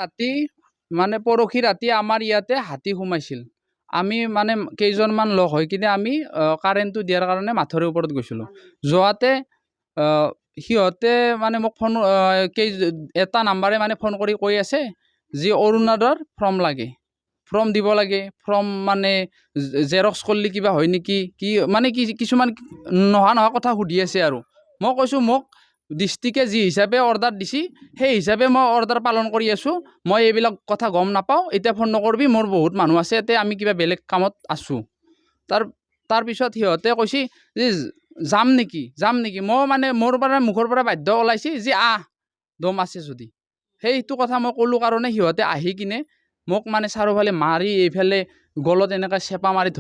ৰাতি মানে পৰহি ৰাতি আমাৰ ইয়াতে হাতী সোমাইছিল। আমি মানে কেইজনমান লগ হৈ কিনে আমি কাৰেণ্টটো দিয়াৰ কাৰণে মাথৰিৰ ওপৰত গৈছিলোঁ। যোৱাতে সিহঁতে মানে মোক ফোন এটা নাম্বাৰে মানে ফোন কৰি কৈ আছে যি অৰুণোদয়ৰ ফৰ্ম লাগে, ফৰ্ম দিব লাগে, ফৰ্ম মানে জেৰক্স কৰিলে কিবা হয় নেকি, কি মানে কিছুমান নোহোৱা কথা সুধি আছে আৰু। মই কৈছোঁ মোক ডিষ্ট্ৰিক্টে যি হিচাপে অৰ্ডাৰ দিছে সেই হিচাপে মই অৰ্ডাৰ পালন কৰি আছোঁ। মই এইবিলাক কথা গম নাপাওঁ, এতিয়া ফোন নকৰিবি, মোৰ বহুত মানুহ আছে ইয়াতে, আমি কিবা বেলেগ কামত আছোঁ। তাৰপিছত সিহঁতে কৈছে যে যাম নেকি। মই মানে মোৰ মুখৰ পৰা বাধ্য ওলাইছে যে দম আছে যদি। সেইটো কথা মই ক'লোঁ কাৰণে সিহঁতে আহি কিনে মোক মানে চাৰিওফালে মাৰি এইফালে গলত এনেকৈ চেপা মাৰি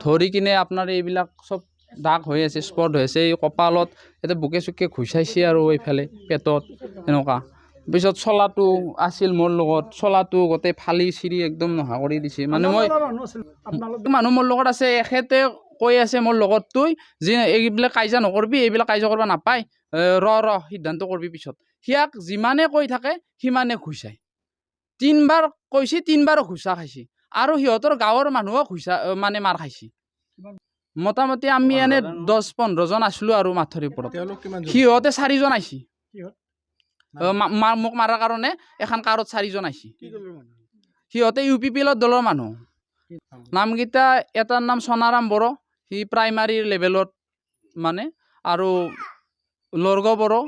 ধৰি কিনে আপোনাৰ এইবিলাক চব দাগ হৈ আছে, স্পট হৈ আছে, এই কঁপালত এতিয়া বুকে চুকে ঘুচাইছে আৰু এইফালে পেটত এনেকুৱা। পিছত চলাটো আছিল মোৰ লগত, চলাটো গোটেই ফালি চিৰি একদম নোহোৱা কৰি দিছে। মানে মই মানুহ মোৰ লগত আছে, এখেতে কৈ আছে মোৰ লগতটোই যে এইবিলাক কাজিয়া নকৰিবি, এইবিলাক কাজিয়া কৰিব নাপায়, সিদ্ধান্ত কৰিবি পিছত। সিয়াক যিমানে কৈ থাকে সিমানে ঘুচায়। 3 বাৰ কৈছে, 3 বাৰো ঘুচা খাইছে আৰু সিহঁতৰ গাঁৱৰ মানুহো মানে মাৰ খাইছে। মোটামুটি আমি এনে 10-15 জন আছিলোঁ আৰু মাথৰিৰ ওপৰত। সিহঁতে 4 জন আহিছে মোক মাৰাৰ কাৰণে। এখন কাৰত 4 জন আহিছে। সিহঁতে UPPL দলৰ মানুহ। নামকেইটা এটাৰ নাম সোণাৰাম বড়ো, সি প্ৰাইমাৰী লেভেলত মানে, আৰু লৰ্গ বড়ো,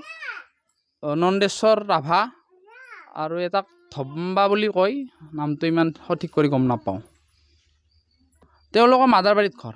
নন্দেশ্বৰ ৰাভা, আৰু এটাক ধম্বা বুলি কয়, নামটো ইমান সঠিক কৰি গম নাপাওঁ। তেওঁলোকৰ মাদাৰবাৰীত ঘৰ।